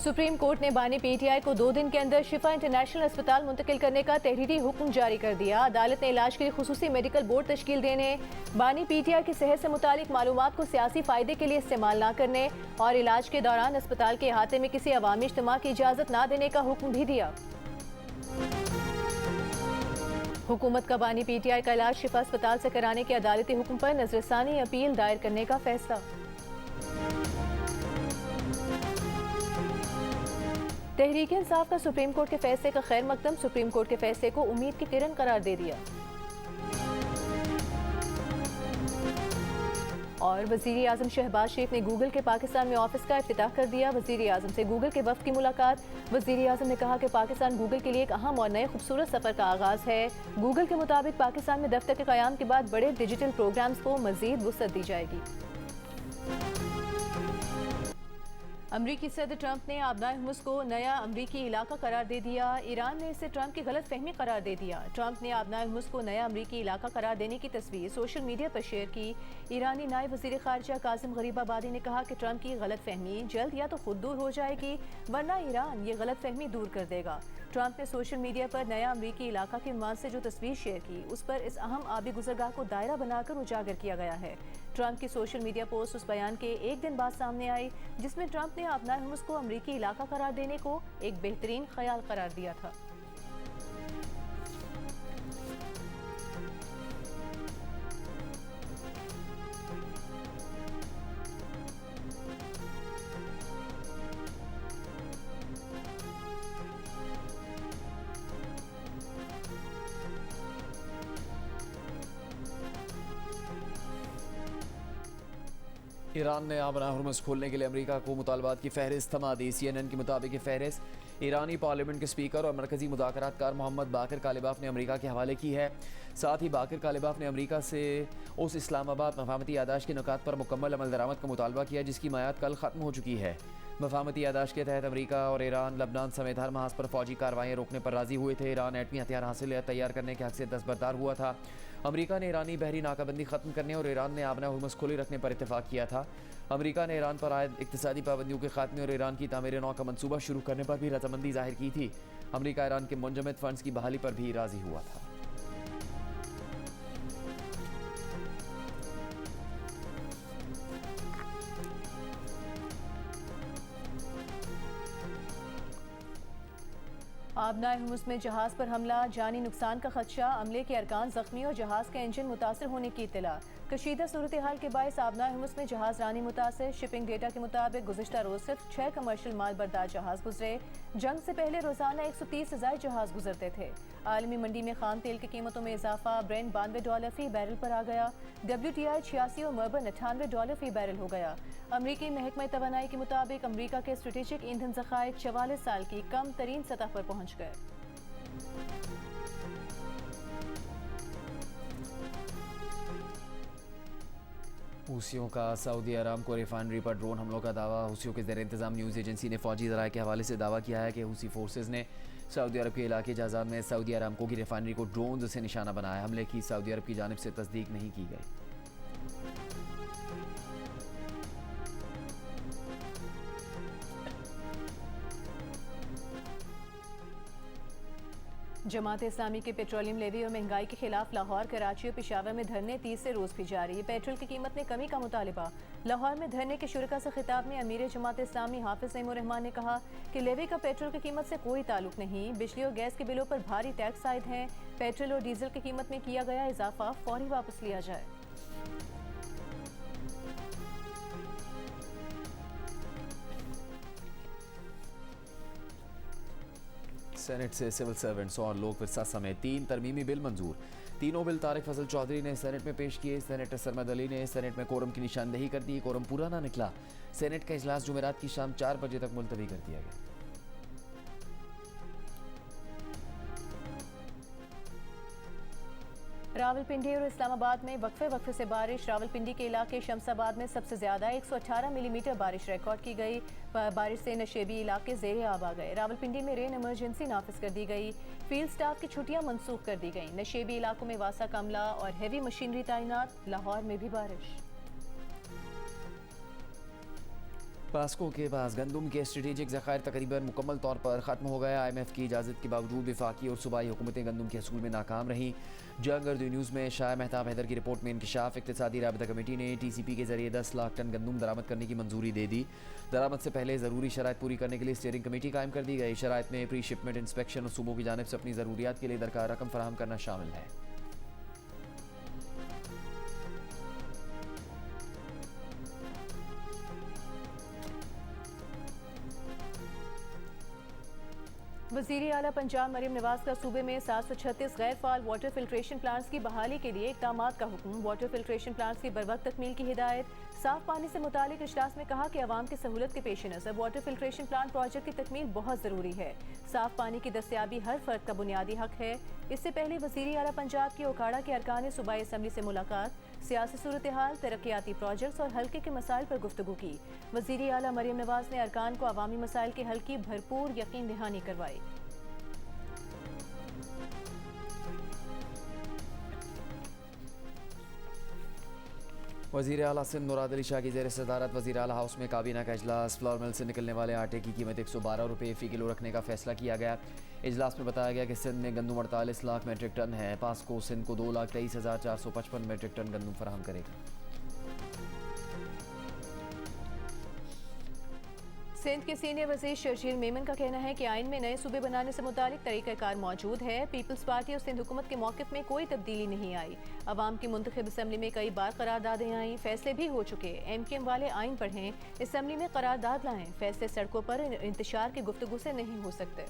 Supreme court ने बानी PTI को 2 दिन के अंदर शिफा इंटरनेशनल अस्पताल मुंतकिल करने का तहरीरी हुक्म जारी कर दिया। अदालत ने इलाज के लिए खुसूसी मेडिकल बोर्ड तश्कील देने, बानी पीटीआई की सेहत से मुतालिक मालूमात को सियासी फायदे के लिए इस्तेमाल न करने और इलाज के दौरान अस्पताल के अहाते में किसी अवामी इज्तिमा की इजाज़त न देने का हुक्म भी दिया। हुकूमत का बानी पीटीआई का इलाज शिफा अस्पताल से कराने के अदालती हुक्म पर नजरसानी अपील दायर करने का फैसला। तहरीक इंसाफ का सुप्रीम कोर्ट के फैसले का खैर मकदम, सुप्रीम कोर्ट के फैसले को उम्मीद की किरण करार दे दिया। और वज़ीर आज़म शहबाज शरीफ ने गूगल के पाकिस्तान में ऑफिस का इफ्तिताह कर दिया। वज़ीर आज़म से गूगल के वफ़द की मुलाकात। वज़ीर आज़म ने कहा कि पाकिस्तान गूगल के लिए एक अहम और नए खूबसूरत सफ़र का आगाज़ है। गूगल के मुताबिक पाकिस्तान में दफ्तर के क़याम के बाद बड़े डिजिटल प्रोग्राम्स को मज़ीद वुसअत दी जाएगी। अमरीकी सदर ट्रंप ने आबनाए हुम्स को नया अमरीकी इलाका करार दे दिया। ईरान ने इसे ट्रंप की गलत फहमी करार दे दिया। ट्रंप ने आबनाए हुम्स को नया अमरीकी इलाका करार देने की तस्वीर सोशल मीडिया पर शेयर की। ईरानी नायब वज़ीर ख़ारिजा कासिम गरीबाबादी ने कहा कि ट्रंप की गलत फहमी जल्द या तो खुद दूर हो जाएगी वरना ईरान ये गलत फहमी दूर कर देगा। ट्रंप ने सोशल मीडिया पर नया अमरीकी इलाका के उन्वान से जो तस्वीर शेयर की उस पर इस अहम आबी गुज़रगाह को दायरा बनाकर उजागर किया गया है। ट्रंप की सोशल मीडिया पोस्ट उस बयान के एक दिन बाद सामने आई जिसमें ट्रंप ने आबनाए हुम्स को अमरीकी इलाका करार देने को एक बेहतरीन ख्याल करार दिया था। ईरान ने आबना हुर्मुज़ खोलने के लिए अमेरिका को मुतालबात की फहरिस्त थमा दी। CNN के मुताबिक ये फहरिस्त ईरानी पार्लियामेंट के स्पीकर और मरकज़ी मुज़ाकरातकार मोहम्मद बाकर कालिबाफ ने अमेरिका के हवाले की है। साथ ही बाकर कालिबाफ ने अमेरिका से उस इस्लामाबाद मफाहमती यादाश्त के नुकात पर मुकम्मल अमल दरामद का मुतालबा किया जिसकी मियाद कल ख़त्म हो चुकी है। मफाहमती यादाश्त के तहत अमेरिका और ईरान लबनान समेत हर महाज पर फौजी कार्रवाइयाँ रोकने पर राजी हुए थे। ईरान एटमी हथियार हासिल या तैयार करने के हक से दस्तबरदार हुआ था। अमेरिका ने ईरानी बहरी नाकाबंदी ख़त्म करने और ईरान ने आबना हुर्मुज़ खुली रखने पर इत्तेफाक किया था। अमेरिका ने ईरान पर आयद इक़्तिसादी पाबंदियों के खात्मे और ईरान की तामीर नौ का मंसूबा शुरू करने पर भी रजामंदी जाहिर की थी। अमेरिका ईरान के मुंजमद फंड्स की बहाली पर भी राजी हुआ था। आबनाए हुम्स में जहाज़ पर हमला, जानी नुकसान का खदशा, अमले के अरकान जख्मी और जहाज़ का इंजन मुतासर होने की इत्तला। कशीदा सूरत हाल के बायस आबनाए हुम्स में जहाज़ रानी मुतासर। शिपिंग डेटा के मुताबिक गुज़िश्ता रोज़ सिर्फ 6 कमर्शियल माल बरदार जहाज़ गुजरे। जंग से पहले रोज़ाना 130 से ज़ायद जहाज़ गुजरते थे। आलमी मंडी में खाम तेल की कीमतों में इजाफा, ब्रेंट $92 फी बैरल पर आ गया। WTI 86 और मर्बन $98 फी बैरल हो गया। अमरीकी महकमा तवानाई के मुताबिक अमरीका के स्ट्रेटेजिक ईंधन ज़खायर 44 साल की कम तरीन सतह पर पहुँच गए। हुसियों का सऊदी अरब को रिफाइनरी पर ड्रोन हमलों का दावा। हुसियों के ज़ेर इंतज़ाम न्यूज़ एजेंसी ने फौजी ज़राए के हवाले से दावा किया है कि हुसी फोर्सेज ने सऊदी अरब के इलाके जाजान में सऊदी अरामको की रिफाइनरी को ड्रोन से निशाना बनाया। हमले की सऊदी अरब की जानिब से तस्दीक नहीं की गई। जमात इस्लामी के पेट्रोलियम लेवी और महंगाई के खिलाफ लाहौर, कराची और पेशावर में धरने तीसरे रोज भी जारी। पेट्रोल की कीमत में कमी का मुतालिबा। लाहौर में धरने के शुरका से खिताब में अमीर जमात इस्लामी हाफिज सईमुर रहमान ने कहा कि लेवी का पेट्रोल की कीमत से कोई ताल्लुक नहीं। बिजली और गैस के बिलों पर भारी टैक्स आयद हैं। पेट्रोल और डीजल की कीमत में किया गया इजाफा फौरी वापस लिया जाए। सेनेट से सिविल सर्वेंट्स और लोक विरसा समेत 3 तरमीमी बिल मंजूर। तीनों बिल तारिक फजल चौधरी ने सेनेट में पेश किए। सेनेटर सरमद अली ने सेनेट में कोरम की निशानदही कर दी। कोरम पूरा ना निकला। सेनेट का इजलास जुमेरात की शाम 4 बजे तक मुलतवी कर दिया गया। रावलपिंडी और इस्लामाबाद में वक्फे से बारिश। रावलपिंडी के इलाके शमसाबाद में सबसे ज्यादा 118 मिलीमीटर बारिश रिकॉर्ड की गई। बारिश से नशेबी इलाके ज़ेरे आब आ गए। रावलपिंडी में रेन इमरजेंसी नाफिज कर दी गई। फील्ड स्टाफ की छुट्टियां मनसूख कर दी गई। नशेबी इलाकों में वासा का अमला और हैवी मशीनरी तैनात। लाहौर में भी बारिश। पास्को के पास गंदम के स्ट्रेटेजिक ज़खायर तकरीबन मुकम्मल तौर पर ख़त्म हो गया। IMF की इजाज़त के बावजूद वफाकी और सूबाई हुकूमतें गंदम के हसूल में नाकाम रहीं। जंग अर्द न्यूज़ में शाह महताब हैदर की रिपोर्ट में इंकशाफ। इक़्तिसादी राबता कमेटी ने TCP के जरिए 10 लाख टन गंदम दरामद करने की मंजूरी दे दी। दरामद से पहले ज़रूरी शराइत पूरी करने के लिए स्टीयरिंग कमेटी कायम कर दी गई। शराइत में प्री शिपमेंट इंस्पेक्शन और सूबों की जानिब से अपनी ज़रूरियात के लिए दरकार रकम फराहम करना शामिल है। वज़ीर आला पंजाब मरीम नवाज का सूबे में 736 गैर फाल वाटर फिल्ट्रेशन प्लांट्स की बहाली के लिए इक़दाम का हुक्म। वाटर फिल्ट्रेशन प्लांट्स की बरवक्त तकमील की हिदायत। साफ पानी से मुतालिक इजलास में कहा कि अवाम की सहूलत के पेश नज़र वाटर फिल्ट्रेशन प्लांट प्रोजेक्ट की तकमील बहुत ज़रूरी है। साफ पानी की दस्तियाबी हर फर्द का बुनियादी हक है। इससे पहले वज़ीर आला पंजाब की ओकाड़ा के अरकान सूबाई असम्बली से मुलाकात, सियासी सूरत हाल, तरक्याती प्रोजेक्ट्स और हल्के के मसाइल पर गुफ्तगू की। वज़ीर आला मरीम नवाज ने अरकान को अवामी मसाइल के हल की भरपूर यकीन दहानी करवाई। वज़ीर आला सिंध मुराद अली शाह की ज़ेर सदारत वज़ीर आला हाउस में काबीना का इजलास। फ्लोर मिल से निकलने वाले आटे की कीमत 112 रुपये फ़ी किलो रखने का फैसला किया गया। इजलास में बताया गया कि सिंध में गंदम 48 लाख मेट्रिक टन है। पास्को सिंध को 2,23,455 मेट्रिक टन गंदम फराहम करेगा। सिंध के सीनियर वज़ीर शर्जील मेमन का कहना है कि आइन में नए सूबे बनाने से मुतालिक तरीक़ाकार मौजूद है। पीपल्स पार्टी और सिंध हुकूमत के मौक़िफ़ में कोई तब्दीली नहीं आई। अवाम की मुंतखब असम्बली में कई बार करारदादें आईं, फैसले भी हो चुके। MKM वाले आइन पढ़ें, असम्बली में करारदाद लाएं। फैसले सड़कों पर इंतशार की गुफ्तगू से नहीं हो सकते।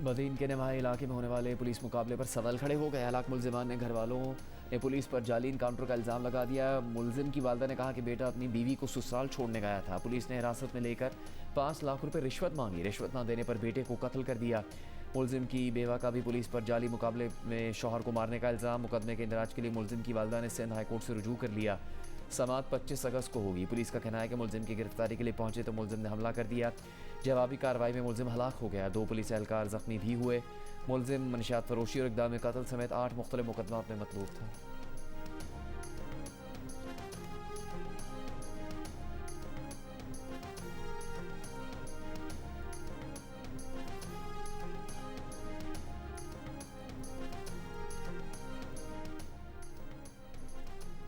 बदीन के नवाही इलाके में होने वाले पुलिस मुकाबले पर सवाल खड़े हो गए। हलाक मुलजिमान ने घर वालों ने पुलिस पर जाली इनकाउंटर का इल्ज़ाम लगा दिया। मुलजिम की वालदा ने कहा कि बेटा अपनी बीवी को ससुराल छोड़ने गया था। पुलिस ने हिरासत में लेकर 5 लाख रुपए रिश्वत मांगी। रिश्वत ना देने पर बेटे को कत्ल कर दिया। मुलजिम की बेवा का भी पुलिस पर जाली मुकाबले में शौहर को मारने का इल्ज़ाम। मुकदमे के इंदराज के लिए मुलजिम की वालदा ने सिंध हाईकोर्ट से रुजू कर लिया। समात 25 अगस्त को होगी। पुलिस का कहना है कि मुलजिम की गिरफ्तारी के लिए पहुंचे तो मुलजिम ने हमला कर दिया। जवाबी कार्रवाई में मुलजिम हलाक हो गया। 2 पुलिस एहलकार जख्मी भी हुए। मुलजिम मनशियात फरोशी और इक़दाम कत्ल समेत 8 मुख्तलिफ मुकदमात में मतलूब था।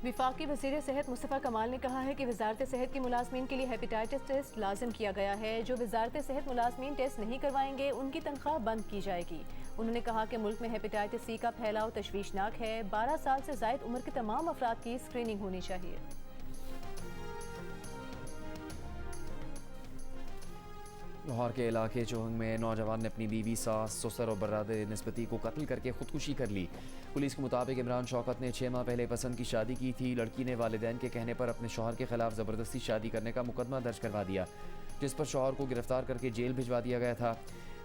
विफाकी वज़ीर सेहत मुस्तफ़ा कमाल ने कहा है कि वजारत सेहत की मुलाजमीन के लिए हेपेटाइटिस टेस्ट लाजिम किया गया है। जो वजारत सेहत मुलाजमीन टेस्ट नहीं करवाएंगे उनकी तनख्वाह बंद की जाएगी। उन्होंने कहा कि मुल्क में हेपेटाइटिस C का फैलाव तशवीशनाक है। 12 साल से ज़ायद उम्र के तमाम अफराद की स्क्रीनिंग होनी चाहिए। लाहौर के इलाके चोहंग में नौजवान ने अपनी बीवी, सास, ससुर और बरादर निस्बती को कत्ल करके खुदकुशी कर ली। पुलिस के मुताबिक इमरान शौकत ने 6 माह पहले पसंद की शादी की थी। लड़की ने वालिदैन के कहने पर अपने शौहर के खिलाफ ज़बरदस्ती शादी करने का मुकदमा दर्ज करवा दिया, जिस पर शौहर को गिरफ्तार करके जेल भिजवा दिया गया था।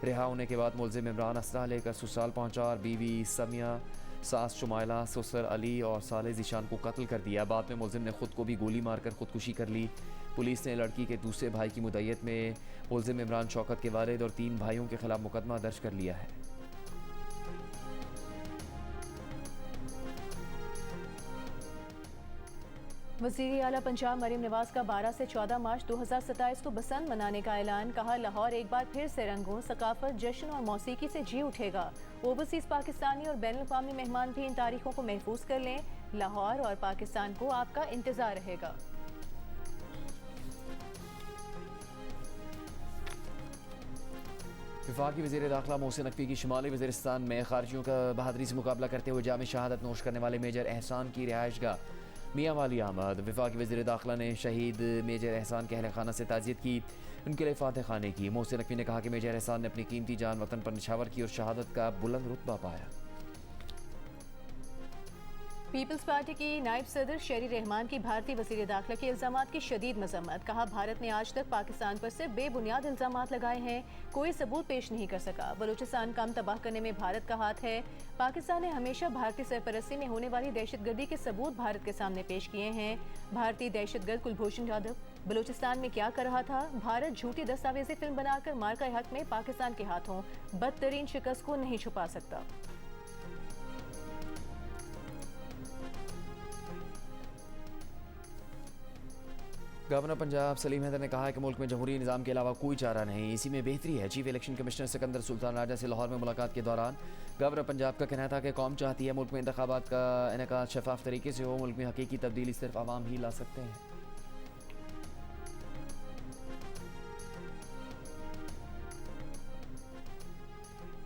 रिहा होने के बाद मुलजिम इमरान असला लेकर ससुराल पहुँचा और बीवी समिया, सास शुमाइला, ससुर अली और साले ज़ीशान को कत्ल कर दिया। बाद में मुलजिम ने खुद को भी गोली मारकर खुदकुशी कर ली। पुलिस ने लड़की के दूसरे भाई की मुद्दत में मुलजिम इमरान शौकत के वालिद और 3 भाइयों के खिलाफ मुकदमा दर्ज कर लिया है। वज़ीर आला पंजाब मरीम नवाज का 12 से 14 मार्च 2027 को बसंत मनाने का ऐलान। कहा लाहौर एक बार फिर से रंगों, सकाफत, जश्न और मौसीकी से जी उठेगा। ओवरसीज़ पाकिस्तानी और बैनुल अक़वामी मेहमान भी इन तारीखों को महफूज कर लें। लाहौर और पाकिस्तान को आपका इंतज़ार रहेगा। वफाकी वज़ीर दाखिला मोहसिन नकवी की शुमाली वज़ीरिस्तान में खारजियों का बहादुरी से मुकाबला करते हुए जाम शहादत नोश करने वाले मेजर एहसान की रिहाइशगाह मियाँ वाली आमद। वफाकी वज़ीर दाखिला ने शहीद मेजर एहसान के अहल खाना से ताज़ियत की, उनके लिए फातह खाने की। मोहसिन नकवी ने कहा कि मेजर एहसान ने अपनी कीमती जान वतन पर निछावर की और शहादत का बुलंद रुतबा पाया। पीपल्स पार्टी की नायब सदर शेरी रहमान की भारतीय वज़ीर दाखिला के इल्ज़ामात की शदीद मजम्मत। कहा भारत ने आज तक पाकिस्तान पर सिर्फ बेबुनियाद इल्ज़ामात लगाए हैं, कोई सबूत पेश नहीं कर सका। बलूचिस्तान का तबाह करने में भारत का हाथ है। पाकिस्तान ने हमेशा भारतीय सरपरस्ती में होने वाली दहशतगर्दी के सबूत भारत के सामने पेश किए हैं। भारतीय दहशतगर्द कुलभूषण जाधव बलूचिस्तान में क्या कर रहा था? भारत झूठी दस्तावेजी फिल्म बनाकर मार्का हक में पाकिस्तान के हाथों बदतरीन शिकस्त को नहीं छुपा सकता। गवर्नर पंजाब सलीम हैदर ने कहा है कि मुल्क में जमहूरी निज़ाम के अलावा कोई चारा नहीं, इसी में बेहतरी है। Chief election commissioner Sikandar Sultan Raja से लाहौर में मुलाकात के दौरान गवर्नर पंजाब का कहना था कि कौम चाहती है मुल्क में इंतखाबात का इनेकाद शफाफ तरीके से हो। मुल्क में हकीकी तब्दीली सिर्फ आवाम ही ला सकते हैं।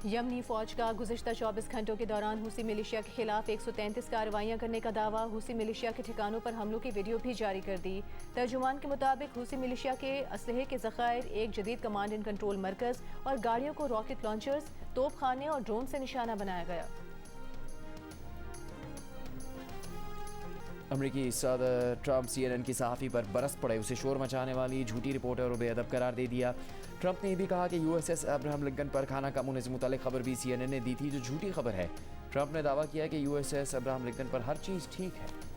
यमनी फौज का गुज़िश्ता 24 घंटों के दौरान हुसी मिलिशिया के खिलाफ 133 कार्रवाइयाँ करने का दावा। हुसी मिलिशिया के ठिकानों पर हमलों की वीडियो भी जारी कर दी। तर्जुमान के मुताबिक हुसी मिलिशिया के असलहे के ज़खायर, एक जदीद कमांड एंड कंट्रोल मरकज़ और गाड़ियों को रॉकेट लॉन्चर्स, तोपखाने और ड्रोन से निशाना बनाया गया। अमरीकी सदर ट्रंप CNN की सहाफ़ी पर बरस पड़े, उसे शोर मचाने वाली झूठी रिपोर्टर और बेअदब करार दे दिया। ट्रंप ने यह भी कहा कि USS अब्राहम लिंकन पर खाना कम होने से मुतालिक खबर भी CNN ने दी थी, जो झूठी खबर है। ट्रंप ने दावा किया कि USS अब्राहम लिंकन पर हर चीज़ ठीक है।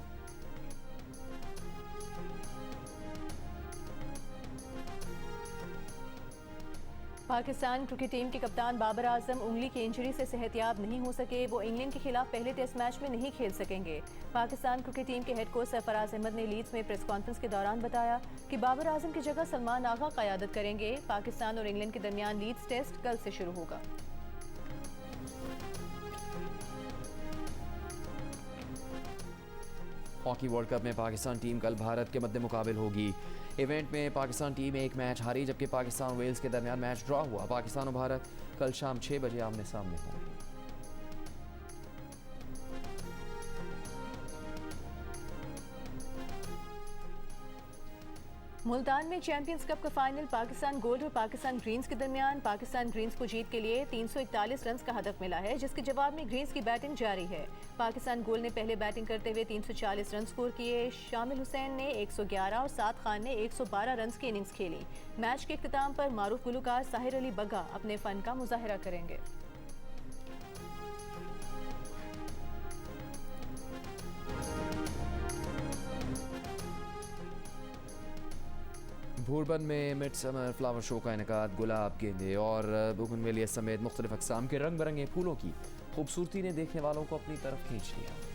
पाकिस्तान क्रिकेट टीम के कप्तान बाबर आजम उंगली की इंजरी से सेहतयाब नहीं हो सके। वो इंग्लैंड के खिलाफ पहले टेस्ट मैच में नहीं खेल सकेंगे। पाकिस्तान क्रिकेट टीम के हेड कोच सरफराज अहमद ने लीड्स में प्रेस कॉन्फ्रेंस के दौरान बताया कि बाबर आजम की जगह सलमान आगा क़यादत करेंगे। पाकिस्तान और इंग्लैंड के दरमियान लीड्स टेस्ट कल से शुरू होगा। हॉकी वर्ल्ड कप में पाकिस्तान टीम कल भारत के मद्दे मुकाबिल होगी। इवेंट में पाकिस्तान टीम एक मैच हारी, जबकि पाकिस्तान वेल्स के दरमियान मैच ड्रॉ हुआ। पाकिस्तान और भारत कल शाम 6 बजे आमने सामने होंगे। मुल्तान में चैंपियंस कप का फाइनल पाकिस्तान गोल्ड और पाकिस्तान ग्रीन्स के दरमियान। पाकिस्तान ग्रीन्स को जीत के लिए 341 रन का हदफ मिला है, जिसके जवाब में ग्रीन्स की बैटिंग जारी है। पाकिस्तान गोल्ड ने पहले बैटिंग करते हुए 340 रन स्कोर किए। शामिल हुसैन ने 111 और साद खान ने 112 रन की इनिंग्स खेली। मैच के इख्तिताम पर मारूफ गुलकार साहिर अली बग्गा अपने फन का मुजाहरा करेंगे। भूरबन में मिड समर फ्लावर शो का इनेकाद गुलाब, गेंदे और बुगनवेलिया समेत मुख्तलिफ अक़साम के रंग बिरंगे फूलों की खूबसूरती ने देखने वालों को अपनी तरफ खींच लिया।